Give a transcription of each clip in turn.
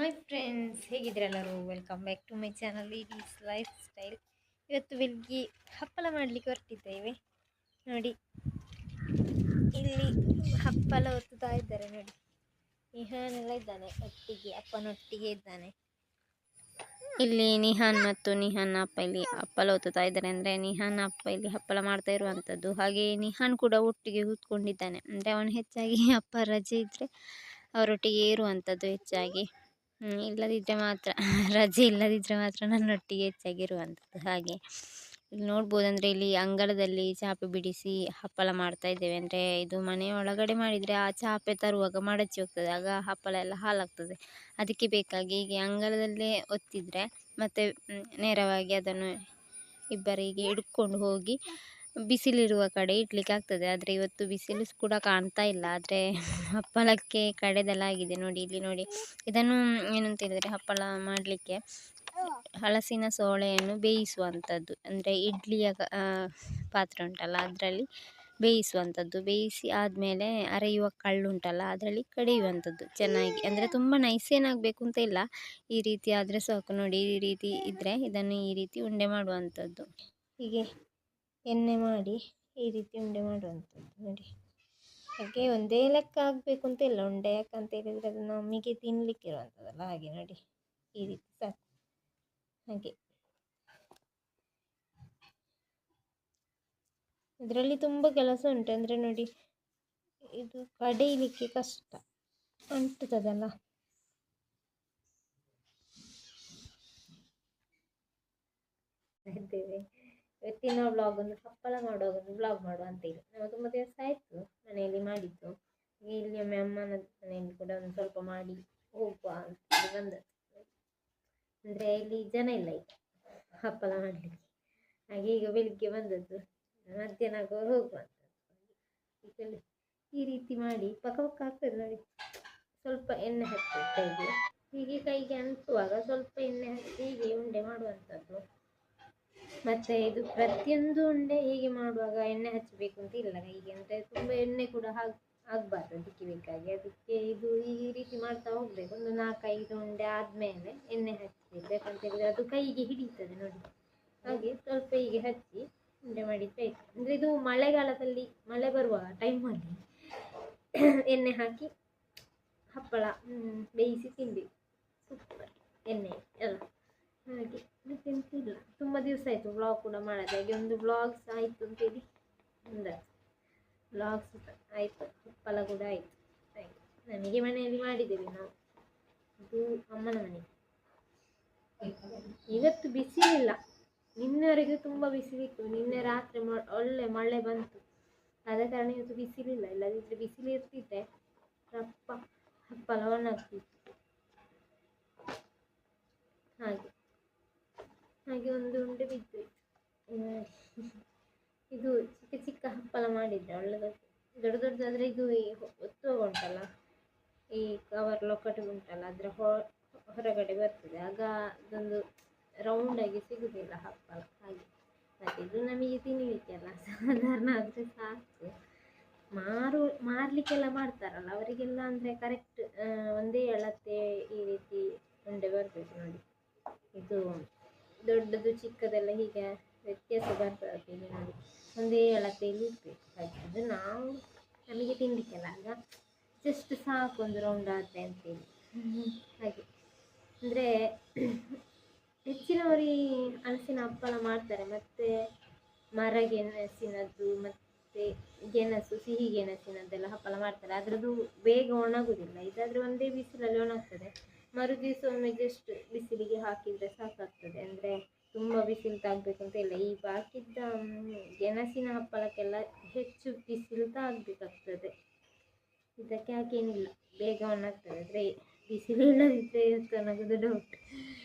Hi friends, ಹೇಗಿದ್ದೀರೆಲ್ಲರೂ? Welcome back to my channel ideas lifestyle. ಇವತ್ತು ಬೆಳಿಗ್ಗೆ ಹಪ್ಪಳ ಮಾಡಲಿಕ್ಕೆ ಹೊರಟಿದ್ದೇವೆ. ನೋಡಿ, ಇಲ್ಲಿ ಹಪ್ಪಳ ಒತ್ತುತ್ತಾ ಇದ್ದಾರೆ. ನೋಡಿ, ನಿಹಾನೆಲ್ಲ ಇದ್ದಾನೆ ಒಟ್ಟಿಗೆ, ಅಪ್ಪನೊಟ್ಟಿಗೆ ಇದ್ದಾನೆ. ಇಲ್ಲಿ ನಿಹಾನ್ ಮತ್ತು ನಿಹಾನ್ ಅಪ್ಪ ಇಲ್ಲಿ ಹಪ್ಪಳ ಒತ್ತುತ್ತಾ ಇದ್ದಾರೆ. ಅಂದರೆ ನಿಹಾನ್ ಅಪ್ಪ ಇಲ್ಲಿ ಹಪ್ಪಳ ಮಾಡ್ತಾ ಇರುವಂಥದ್ದು. ಹಾಗೆ ನಿಹಾನ್ ಕೂಡ ಒಟ್ಟಿಗೆ ಕೂತ್ಕೊಂಡಿದ್ದಾನೆ. ಅಂದರೆ ಅವನು ಹೆಚ್ಚಾಗಿ ಅಪ್ಪ ರಜೆ ಇದ್ದರೆ ಅವರೊಟ್ಟಿಗೆ ಇರುವಂಥದ್ದು ಹೆಚ್ಚಾಗಿ. ಇಲ್ಲದಿದ್ದರೆ ಮಾತ್ರ ರಜೆ ಇಲ್ಲದಿದ್ದರೆ ಮಾತ್ರ ನನ್ನೊಟ್ಟಿಗೆ ಹೆಚ್ಚಾಗಿರುವಂಥದ್ದು. ಹಾಗೆ ಇಲ್ಲಿ ನೋಡ್ಬೋದು, ಅಂದರೆ ಇಲ್ಲಿ ಅಂಗಳದಲ್ಲಿ ಚಾಪೆ ಬಿಡಿಸಿ ಹಪ್ಪಳ ಮಾಡ್ತಾ ಇದ್ದೇವೆ. ಅಂದರೆ ಇದು ಮನೆಯ ಒಳಗಡೆ ಮಾಡಿದರೆ ಆ ಚಾಪೆ ತರುವಾಗ ಮಡಚಿ ಹೋಗ್ತದೆ, ಆಗ ಹಪ್ಪಳ ಎಲ್ಲ ಹಾಳಾಗ್ತದೆ. ಅದಕ್ಕೆ ಬೇಕಾಗಿ ಹೀಗೆ ಅಂಗಳದಲ್ಲೇ ಒತ್ತಿದರೆ ಮತ್ತು ನೇರವಾಗಿ ಅದನ್ನು ಇಬ್ಬರಿಗೆ ಹಿಡ್ಕೊಂಡು ಹೋಗಿ ಬಿಸಿಲಿರುವ ಕಡೆ ಇಡ್ಲಿಕ್ಕೆ ಆಗ್ತದೆ. ಆದರೆ ಇವತ್ತು ಬಿಸಿಲು ಕೂಡ ಕಾಣ್ತಾ ಇಲ್ಲ, ಆದರೆ ಹಪ್ಪಳಕ್ಕೆ ಕಡೆದಲಾಗಿದೆ. ನೋಡಿ, ಇಲ್ಲಿ ನೋಡಿ, ಇದನ್ನು ಏನಂತ ಹೇಳಿದರೆ ಹಪ್ಪಳ ಮಾಡಲಿಕ್ಕೆ ಹಲಸಿನ ಸೋಳೆಯನ್ನು ಬೇಯಿಸುವಂಥದ್ದು. ಅಂದರೆ ಇಡ್ಲಿಯ ಪಾತ್ರೆ ಉಂಟಲ್ಲ, ಅದರಲ್ಲಿ ಬೇಯಿಸುವಂಥದ್ದು. ಬೇಯಿಸಿ ಆದಮೇಲೆ ಅರೆಯುವ ಕಳ್ಳುಂಟಲ್ಲ, ಅದರಲ್ಲಿ ಕಡೆಯುವಂಥದ್ದು ಚೆನ್ನಾಗಿ. ಅಂದರೆ ತುಂಬ ನೈಸ್ ಏನಾಗಬೇಕು ಅಂತ ಇಲ್ಲ, ಈ ರೀತಿ ಆದರೆ ಸಾಕು. ನೋಡಿ, ಈ ರೀತಿ ಇದ್ದರೆ ಇದನ್ನು ಈ ರೀತಿ ಉಂಡೆ ಮಾಡುವಂಥದ್ದು. ಹೀಗೆ ಎಣ್ಣೆ ಮಾಡಿ ಈ ರೀತಿ ಉಂಡೆ ಮಾಡುವಂಥದ್ದು. ನೋಡಿ, ಹಾಗೆ ಒಂದೇ ಲೆಕ್ಕ ಆಗಬೇಕು ಅಂತ ಇಲ್ಲ ಉಂಡೆ, ಯಾಕಂತ ಹೇಳಿದರೆ ಅದು ನಮಗೆ ತಿನ್ನಲಿಕ್ಕೆ ಇರುವಂಥದ್ದಲ್ಲ. ಹಾಗೆ ನೋಡಿ, ಈ ರೀತಿ ಸಾಕು. ಹಾಗೆ ಇದರಲ್ಲಿ ತುಂಬ ಕೆಲಸ ಉಂಟು. ಅಂದರೆ ನೋಡಿ, ಇದು ಕಡೆಯಲಿಕ್ಕೆ ಕಷ್ಟ, ಅಂಟುತ್ತದಲ್ಲ. ಇದ್ದೇವೆ ಇವತ್ತಿನ ವ್ಲಾಗ್ ಒಂದು ಹಪ್ಪಳ ಮಾಡುವಾಗ ಒಂದು ವ್ಲಾಗ್ ಮಾಡುವ ಅಂತೇಳಿ. ನಾವು ತುಂಬ ದಿವಸ ಆಯಿತು ಮನೆಯಲ್ಲಿ ಮಾಡಿದ್ದು. ಇಲ್ಲಿ ಒಮ್ಮೆ ಅಮ್ಮನ ಮನೆಯಲ್ಲಿ ಕೂಡ ಒಂದು ಸ್ವಲ್ಪ ಮಾಡಿ ಹೋಗುವ ಅಂತ ಬಂದದ್ದು. ಅಂದರೆ ಇಲ್ಲಿ ಜನ ಇಲ್ಲ ಈಗ ಹಪ್ಪಳ ಮಾಡಲಿಕ್ಕೆ, ಹಾಗೆ ಈಗ ಬೆಳಿಗ್ಗೆ ಬಂದದ್ದು. ಮಧ್ಯಾಹ್ನ ಆಗುವಾಗ ಹೋಗುವಂಥದ್ದು. ಈ ರೀತಿ ಮಾಡಿ ಪಕ್ಕ ಪಕ್ಕ ಆಗ್ತದೆ. ನೋಡಿ, ಸ್ವಲ್ಪ ಎಣ್ಣೆ ಹಚ್ಚಿ ಕೈಗೆ, ಹೀಗೆ ಕೈಗೆ ಅಂಟುವಾಗ ಸ್ವಲ್ಪ ಎಣ್ಣೆ ಹಚ್ಚಿ ಹೀಗೆ ಉಂಡೆ ಮಾಡುವಂಥದ್ದು. ಮತ್ತು ಇದು ಪ್ರತಿಯೊಂದು ಉಂಡೆ ಹೀಗೆ ಮಾಡುವಾಗ ಎಣ್ಣೆ ಹಚ್ಚಬೇಕು ಅಂತ ಇಲ್ಲ ಕೈಗೆ. ಅಂದರೆ ತುಂಬ ಎಣ್ಣೆ ಕೂಡ ಆಗಬಾರ್ದು ಅದಕ್ಕೆ ಬೇಕಾಗಿ. ಅದಕ್ಕೆ ಇದು ಈ ರೀತಿ ಮಾಡ್ತಾ ಹೋಗಬೇಕು. ಒಂದು 4-5 ಉಂಡೆ ಆದಮೇಲೆ ಎಣ್ಣೆ ಹಚ್ಚಬೇಕು, ಯಾಕಂತ ಹೇಳಿದರೆ ಅದು ಕೈಗೆ ಹಿಡಿತದೆ. ನೋಡಿ, ಹಾಗೆ ಸ್ವಲ್ಪ ಹೀಗೆ ಹಚ್ಚಿ ಉಂಡೆ ಮಾಡಿದರೆ ಆಯಿತು. ಅಂದರೆ ಇದು ಮಳೆಗಾಲದಲ್ಲಿ ಮಳೆ ಬರುವ ಟೈಮಲ್ಲಿ ಎಣ್ಣೆ ಹಾಕಿ ಹಪ್ಪಳ ಬೇಯಿಸಿ ತಿನ್ನಬೇಕು, ಸೂಪರ್ ಎಣ್ಣೆ ಅಲ್ಲ. ಹಾಗೆ ಮತ್ತೆಂತ ಇಲ್ಲ, ತುಂಬ ದಿವಸ ಆಯಿತು ವ್ಲಾಗ್ ಕೂಡ ಮಾಡೋದು. ಹಾಗೆ ಒಂದು ವ್ಲಾಗ್ಸ್ ಆಯಿತು ಅಂತೇಳಿ ಒಂದು ವ್ಲಾಗ್ಸ್ ಆಯಿತು, ಹಪ್ಪಳ ಕೂಡ ಆಯಿತು. ಹಾಗೆ ನಮಗೆ ಮನೆಯಲ್ಲಿ ಮಾಡಿದ್ದೇವೆ ನಾವು. ಇದು ಅಮ್ಮನ ಮನೆ. ಇವತ್ತು ಬಿಸಿಲಿಲ್ಲ, ನಿನ್ನೆವರೆಗೆ ತುಂಬ ಬಿಸಿಲಿತ್ತು. ನಿನ್ನೆ ರಾತ್ರಿ ಒಳ್ಳೆ ಮಳೆ ಬಂತು, ಆದ ಕಾರಣ ಇವತ್ತು ಬಿಸಿಲಿಲ್ಲ. ಇಲ್ಲದಿದ್ದರೆ ಬಿಸಿಲು ಇರ್ತಿದ್ದೆ ರಪ್ಪ ಹಪ್ಪಳ ಒಣಗ್ತಿತ್ತು. ಹಾಗೆ ಒಂದು ಉಂಡೆ ಬಿದ್ದು ಇದು ಚಿಕ್ಕ ಚಿಕ್ಕ ಹಪ್ಪಳ ಮಾಡಿದ್ದೆ ಒಳ್ಳೆದು. ದೊಡ್ಡ ದೊಡ್ಡದಾದರೆ ಇದು ಒತ್ತುವಾಗ ಉಂಟಲ್ಲ, ಈ ಕವರ್ ಲೊಕಟು ಉಂಟಲ್ಲ, ಅದರ ಹೊರಗಡೆ ಬರ್ತದೆ, ಆಗ ಅದೊಂದು ರೌಂಡಾಗಿ ಸಿಗುವುದಿಲ್ಲ ಹಪ್ಪಳ. ಹಾಗೆ ಮತ್ತು ಇದು ನಮಗೆ ತಿನ್ನಲಿಕ್ಕೆ ಅಲ್ಲ, ಸಾಧಾರಣ ಆದರೆ ಸಾಕು. ಮಾರಲಿಕ್ಕೆಲ್ಲ ಮಾಡ್ತಾರಲ್ಲ ಅವರಿಗೆಲ್ಲ ಅಂದರೆ ಕರೆಕ್ಟ್ ಒಂದೇ ಅಳತೆ ಈ ರೀತಿ ಉಂಡೆ ಬರಬೇಕು. ನೋಡಿ, ಇದು ದೊಡ್ಡದು ಚಿಕ್ಕದೆಲ್ಲ ಹೀಗೆ ವ್ಯತ್ಯಾಸ ಬರ್ತದೆ. ನೋಡಿ, ಒಂದೇ ಅಳತೆಯಲ್ಲಿ ಇರಬೇಕು. ಹಾಗೆ ಅದು ನಮಗೆ ತಿನ್ನಲಿಕ್ಕೆಲ್ಲ ಆಗ ಜಸ್ಟ್ ಸಾಕು ಒಂದು ರೌಂಡ್ ಆದರೆ ಅಂತೇಳಿ. ಹಾಗೆ ಅಂದರೆ ಹೆಚ್ಚಿನವರು ಈ ಹಲಸಿನ ಹಪ್ಪಳ ಮಾಡ್ತಾರೆ, ಮತ್ತು ಮರಗೆಣಸಿನದ್ದು ಮತ್ತು ಗೆಣಸು, ಸಿಹಿ ಗೆಣಸಿನದ್ದೆಲ್ಲ ಹಪ್ಪಳ ಮಾಡ್ತಾರೆ. ಅದರದ್ದು ಬೇಗ ಒಣಗುವುದಿಲ್ಲ. ಇದಾದರೆ ಒಂದೇ ಬಿಸಿಲಲ್ಲಿ ಒಣಗ್ತದೆ, ಮರುದಿವಸ ಒಮ್ಮೆ ಜಸ್ಟ್ ಬಿಸಿಲಿಗೆ ಹಾಕಿದರೆ ಸಾಕಾಗ್ತದೆ. ಅಂದರೆ ತುಂಬ ಬಿಸಿಲು ತಾಗಬೇಕು ಅಂತ ಇಲ್ಲ. ಈ ಬಾಕಿದ್ದ ಗೆಣಸಿನ ಹಪ್ಪಳಕ್ಕೆಲ್ಲ ಹೆಚ್ಚು ಬಿಸಿಲು ತಾಗಬೇಕಾಗ್ತದೆ. ಇದಕ್ಕೆ ಹಾಗೇನಿಲ್ಲ, ಬೇಗ ಒಣಗ್ತದೆ. ಆದರೆ ಬಿಸಿಲು ಇಲ್ಲದಿದ್ದರೆ ಇವತ್ತು ಒಣಗೋದು ಡೌಟ್.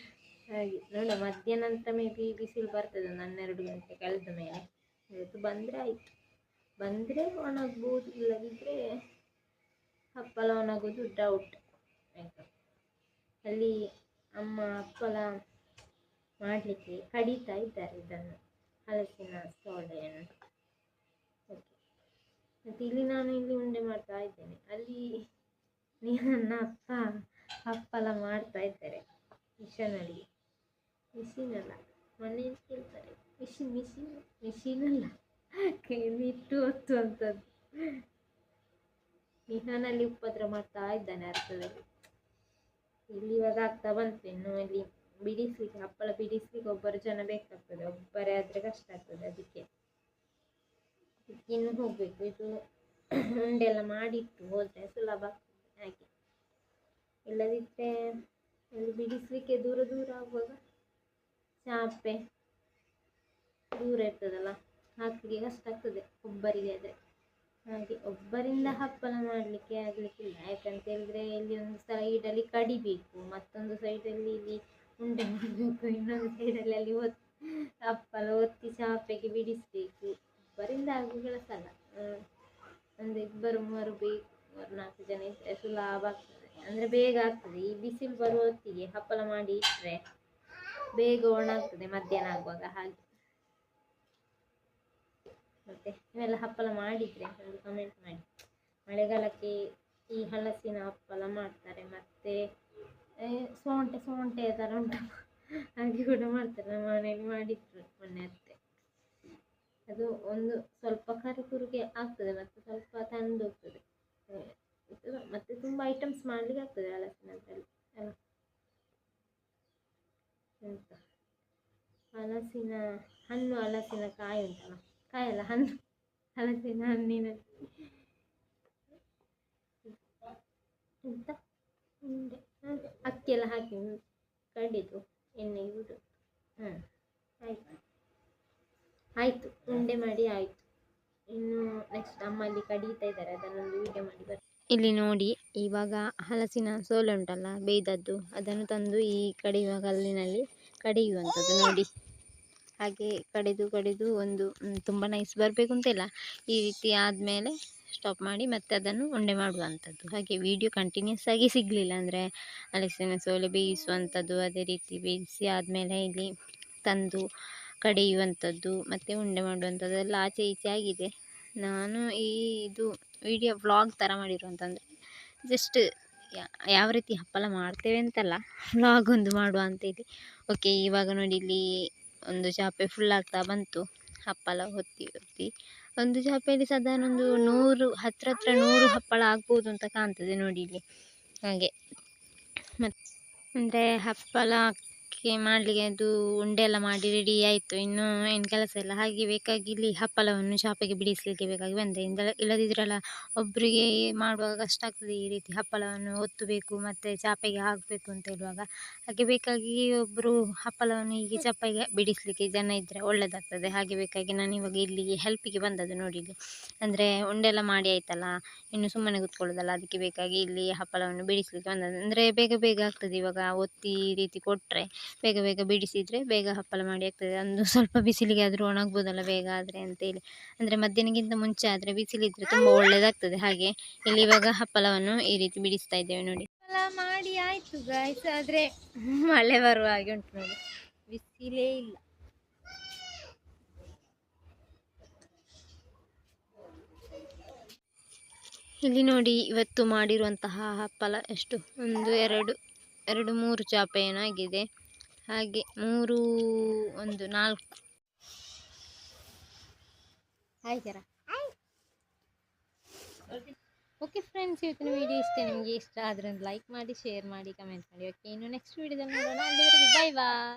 ಹಾಗೆ ನೋಡ, ಮಧ್ಯಾಹ್ನ ನಂತರ ಮೇ ಬಿ ಬಿಸಿಲು ಬರ್ತದೆ ಒಂದು 12 ಗಂಟೆ ಕಳೆದ ಮೇಲೆ. ಇವತ್ತು ಬಂದರೆ ಆಯಿತು, ಬಂದರೆ ಒಣಗ್ಬೋದು, ಇಲ್ಲದಿದ್ದರೆ ಹಪ್ಪಳ ಒಣಗೋದು ಡೌಟ್. ಆಯಿತು, ಅಲ್ಲಿ ಅಮ್ಮ ಹಪ್ಪಳ ಮಾಡಲಿಕ್ಕೆ ಕಡಿತಾ ಇದ್ದಾರೆ ಇದನ್ನು, ಹಲಸಿನ ಸೋಳೆಯನ್ನು. ಓಕೆ, ಮತ್ತು ಇಲ್ಲಿ ನಾನು ಇಲ್ಲಿ ಉಂಡೆ ಮಾಡ್ತಾ ಇದ್ದೇನೆ. ಅಲ್ಲಿ ನನ್ನ ಅಪ್ಪ ಹಪ್ಪಳ ಮಾಡ್ತಾ ಇದ್ದಾರೆ ಮಿಷನಲ್ಲಿ. ಮಿಷಿನಲ್ಲ, ಮನೆಯಲ್ಲಿ ಕೇಳ್ತಾರೆ ಮಿಷಿನಲ್ಲ, ಕೈಲಿಟ್ಟು ಒತ್ತುವಂಥದ್ದು. ಮಿಷನಲ್ಲಿ ಉಪದ್ರ ಮಾಡ್ತಾ ಇದ್ದಾನೆ ಅರ್ಥದಲ್ಲಿ. ಇಲ್ಲಿ ಇವಾಗ ಆಗ್ತಾ ಬಂತು. ಇನ್ನು ಇಲ್ಲಿ ಬಿಡಿಸ್ಲಿಕ್ಕೆ, ಹಪ್ಪಳ ಬಿಡಿಸ್ಲಿಕ್ಕೆ ಒಬ್ಬರು ಜನ ಬೇಕಾಗ್ತದೆ. ಒಬ್ಬರೇ ಆದರೆ ಕಷ್ಟ ಆಗ್ತದೆ. ಅದಕ್ಕೆ ಇನ್ನು ಹೋಗಬೇಕು. ಇದು ಉಂಡೆಲ್ಲ ಮಾಡಿಟ್ಟು ಹೋದರೆ ಸುಲಭ ಆಗ್ತದೆ. ಹಾಗೆ ಇಲ್ಲದಿದ್ದರೆ ಅಲ್ಲಿ ಬಿಡಿಸ್ಲಿಕ್ಕೆ ದೂರ ದೂರ ಆಗುವಾಗ ಚಾಪೆ ದೂರ ಇರ್ತದಲ್ಲ, ಹಾಕಲಿಕ್ಕೆ ಕಷ್ಟ ಆಗ್ತದೆ ಒಬ್ಬರಿಗೆ ಆದರೆ. ಹಾಗೆ ಒಬ್ಬರಿಂದ ಹಪ್ಪಳ ಮಾಡಲಿಕ್ಕೆ ಆಗಲಿಕ್ಕಿಲ್ಲ. ಯಾಕಂತ ಹೇಳಿದ್ರೆ ಇಲ್ಲಿ ಒಂದು ಸೈಡಲ್ಲಿ ಕಡಿಬೇಕು, ಮತ್ತೊಂದು ಸೈಡಲ್ಲಿ ಇಲ್ಲಿ ಉಂಡೆ ಮಾಡಬೇಕು, ಇನ್ನೊಂದು ಸೈಡಲ್ಲಿ ಅಲ್ಲಿ ಹಪ್ಪಳ ಒತ್ತಿ ಚಾಪೆಗೆ ಬಿಡಿಸಬೇಕು. ಒಬ್ಬರಿಂದ ಆಗುವ ಕೆಲಸ ಅಲ್ಲ. ಒಂದು ಇಬ್ಬರು ಮೂವರು ಬೇಕು, 3-4 ಜನ ಇದ್ದರೆ ಸುಲಭ ಆಗ್ತದೆ. ಅಂದರೆ ಬೇಗ ಆಗ್ತದೆ. ಈ ಬಿಸಿಲು ಬರುವ ಹೊತ್ತಿಗೆ ಹಪ್ಪಳ ಮಾಡಿ ಇಟ್ಟರೆ ಬೇಗ ಒಣಗ್ತದೆ ಮಧ್ಯಾಹ್ನ ಆಗುವಾಗ. ಹಾಗೆ ಮತ್ತು ನೀವೆಲ್ಲ ಹಪ್ಪಳ ಮಾಡಿದರೆ ಒಂದು ಕಮೆಂಟ್ ಮಾಡಿ. ಮಳೆಗಾಲಕ್ಕೆ ಈ ಹಲಸಿನ ಹಪ್ಪಳ ಮಾಡ್ತಾರೆ. ಮತ್ತು ಸೋಂಟೆ ಥರ ಉಂಟು, ಹಾಗೆ ಕೂಡ ಮಾಡ್ತಾರೆ. ನಮ್ಮ ಮನೆಯಲ್ಲಿ ಮಾಡಿದ್ರು ಮೊನ್ನೆ ಅತ್ತೆ. ಅದು ಒಂದು ಸ್ವಲ್ಪ ಕರುಕುರುಗೆ ಆಗ್ತದೆ ಮತ್ತು ಸ್ವಲ್ಪ ತಂದು ಹೋಗ್ತದೆ. ಮತ್ತು ತುಂಬ ಐಟಮ್ಸ್ ಮಾಡಲಿಕ್ಕೆ ಆಗ್ತದೆ ಹಲಸಿನದ್ರಲ್ಲಿ ಅಲ್ಲ. ಎಂತ ಹಲಸಿನ ಹಣ್ಣು, ಹಲಸಿನ ಕಾಯಿ ಉಂಟಲ್ಲ, ಕಾಯಲ್ಲ ಹಣ್ಣು, ಹಲಸಿನ ಹಣ್ಣಿನಲ್ಲಿ ಎಂತ ಉಂಡೆ ಹಾಗೆ ಅಕ್ಕಿ ಎಲ್ಲ ಹಾಕಿ ಕಡಿದು ಎಣ್ಣೆಗೆ ಬಿಡು. ಆಯಿತು, ಉಂಡೆ ಮಾಡಿ ಆಯಿತು. ಇನ್ನು ನೆಕ್ಸ್ಟ್ ಅಮ್ಮಲ್ಲಿ ಕಡಿತಾ ಇದ್ದಾರೆ, ಅದನ್ನೊಂದು ವೀಡಿಯೋ ಮಾಡಿ ಬರ್ತೀನಿ. ಇಲ್ಲಿ ನೋಡಿ, ಇವಾಗ ಹಲಸಿನ ಸೋಲೆ ಉಂಟಲ್ಲ ಬೇಯ್ದದ್ದು, ಅದನ್ನು ತಂದು ಈ ಕಡೆಯುವ ಕಲ್ಲಿನಲ್ಲಿ ಕಡಿಯುವಂಥದ್ದು ನೋಡಿ. ಹಾಗೆ ಕಡೆದು ಒಂದು ತುಂಬ ನೈಸ್ ಬರಬೇಕು ಅಂತಿಲ್ಲ, ಈ ರೀತಿ ಆದಮೇಲೆ ಸ್ಟಾಪ್ ಮಾಡಿ ಮತ್ತೆ ಅದನ್ನು ಉಂಡೆ ಮಾಡುವಂಥದ್ದು. ಹಾಗೆ ವಿಡಿಯೋ ಕಂಟಿನ್ಯೂಸ್ ಆಗಿ ಸಿಗಲಿಲ್ಲ, ಅಂದರೆ ಹಲಸಿನ ಸೋಲೆ ಬೇಯಿಸುವಂಥದ್ದು, ಅದೇ ರೀತಿ ಬೇಯಿಸಿ ಆದಮೇಲೆ ಇಲ್ಲಿ ತಂದು ಕಡಿಯುವಂಥದ್ದು ಮತ್ತು ಉಂಡೆ ಮಾಡುವಂಥದ್ದು ಎಲ್ಲ ಆಚೆ ಈಚೆ ಆಗಿದೆ. ನಾನು ಇದು ವಿಡಿಯೋ ವ್ಲಾಗ್ ಥರ ಮಾಡಿರುವಂತಂದರೆ ಜಸ್ಟ್ ಯಾವ ರೀತಿ ಹಪ್ಪಳ ಮಾಡ್ತೇವೆ ಅಂತಲ್ಲ, ವ್ಲಾಗ್ ಒಂದು ಮಾಡುವ ಅಂತೇಳಿ. ಓಕೆ, ಇವಾಗ ನೋಡಿ ಇಲ್ಲಿ ಒಂದು ಚಾಪೆ ಫುಲ್ ಆಗ್ತಾ ಬಂತು. ಹಪ್ಪಳ ಒತ್ತಿ ಒಂದು ಚಾಪೆಯಲ್ಲಿ ಸಾಧಾರಣ ಒಂದು 100 ಹತ್ರ 100 ಹಪ್ಪಳ ಆಗ್ಬೋದು ಅಂತ ಕಾಣ್ತದೆ ನೋಡಿ ಇಲ್ಲಿ. ಹಾಗೆ ಮತ್ತು ಅಂದರೆ ಹಪ್ಪಳಕ್ಕೆ ಮಾಡಲಿಕ್ಕೆ ಅದು ಉಂಡೆ ಎಲ್ಲ ಮಾಡಿ ರೆಡಿ ಆಯಿತು. ಇನ್ನು ಏನು ಕೆಲಸ ಇಲ್ಲ. ಹಾಗೆ ಬೇಕಾಗಿ ಇಲ್ಲಿ ಹಪ್ಪಳವನ್ನು ಚಾಪೆಗೆ ಬಿಡಿಸಲಿಕ್ಕೆ ಬೇಕಾಗಿ ಬಂದೆ. ಇಲ್ಲದಿದ್ರಲ್ಲ ಒಬ್ಬರಿಗೆ ಮಾಡುವಾಗ ಕಷ್ಟ ಆಗ್ತದೆ. ಈ ರೀತಿ ಹಪ್ಪಳವನ್ನು ಒತ್ತಬೇಕು ಮತ್ತು ಚಾಪೆಗೆ ಹಾಕಬೇಕು ಅಂತ ಹೇಳುವಾಗ, ಹಾಗೆ ಬೇಕಾಗಿ ಒಬ್ಬರು ಹಪ್ಪಳವನ್ನು ಹೀಗೆ ಚಾಪೆಗೆ ಬಿಡಿಸಲಿಕ್ಕೆ ಜನ ಇದ್ದರೆ ಒಳ್ಳೆಯದಾಗ್ತದೆ. ಹಾಗೆ ಬೇಕಾಗಿ ನಾನು ಇವಾಗ ಇಲ್ಲಿಗೆ ಹೆಲ್ಪಿಗೆ ಬಂದದ್ದು ನೋಡಿ ಇಲ್ಲಿ. ಅಂದರೆ ಉಂಡೆ ಎಲ್ಲ ಮಾಡಿ ಆಯ್ತಲ್ಲ, ಇನ್ನು ಸುಮ್ಮನೆ ಕೂತ್ಕೊಳ್ಳೋದಲ್ಲ, ಅದಕ್ಕೆ ಬೇಕಾಗಿ ಇಲ್ಲಿ ಹಪ್ಪಳವನ್ನು ಬಿಡಿಸಲಿಕ್ಕೆ ಬಂದದ್ದು. ಅಂದರೆ ಬೇಗ ಆಗ್ತದೆ. ಇವಾಗ ಒತ್ತಿ ಈ ರೀತಿ ಕೊಟ್ಟರೆ ಬೇಗ ಬಿಡಿಸಿದರೆ ಬೇಗ ಹಪ್ಪಳ ಮಾಡಿ ಆಗ್ತದೆ. ಒಂದು ಸ್ವಲ್ಪ ಬಿಸಿಲಿಗೆ ಆದರೂ ಒಣಗ್ಬೋದಲ್ಲ ಬೇಗ ಆದರೆ ಅಂತೇಳಿ. ಅಂದರೆ ಮಧ್ಯಾಹ್ನಕ್ಕಿಂತ ಮುಂಚೆ ಆದರೆ ಬಿಸಿಲಿದ್ರೆ ತುಂಬ ಒಳ್ಳೆಯದಾಗ್ತದೆ. ಹಾಗೆ ಇಲ್ಲಿ ಇವಾಗ ಹಪ್ಪಳವನ್ನು ಈ ರೀತಿ ಬಿಡಿಸ್ತಾ ಇದ್ದೇವೆ ನೋಡಿ. ಹಪ್ಪಳ ಮಾಡಿ ಆಯಿತು ಗಾಯ್ಸ್, ಆದರೆ ಮಳೆ ಬರುವ ಹಾಗೆ ಉಂಟು ನೋಡಿ, ಬಿಸಿಲೇ ಇಲ್ಲ. ಇಲ್ಲಿ ನೋಡಿ, ಇವತ್ತು ಮಾಡಿರುವಂತಹ ಹಪ್ಪಳ ಎಷ್ಟು, 1 2 3 ಚಾಪೆ ಏನೋ ಆಗಿದೆ. ಹಾಗೆ 3 1 4 ಆಯ್ತಾರ. ಓಕೆ ಫ್ರೆಂಡ್ಸ್, ಇವತ್ತಿನ ವಿಡಿಯೋ ನಿಮಗೆ ಇಷ್ಟ ಆದರೆ ಒಂದು ಲೈಕ್ ಮಾಡಿ, ಶೇರ್ ಮಾಡಿ, ಕಮೆಂಟ್ ಮಾಡಿ. ಓಕೆ, ಇನ್ನು ನೆಕ್ಸ್ಟ್ ವಿಡಿಯೋದಲ್ಲಿ ನೋಡೋಣ. ಅಲ್ಲಿವರೆಗೂ ಬೈ ಬಾಯ್.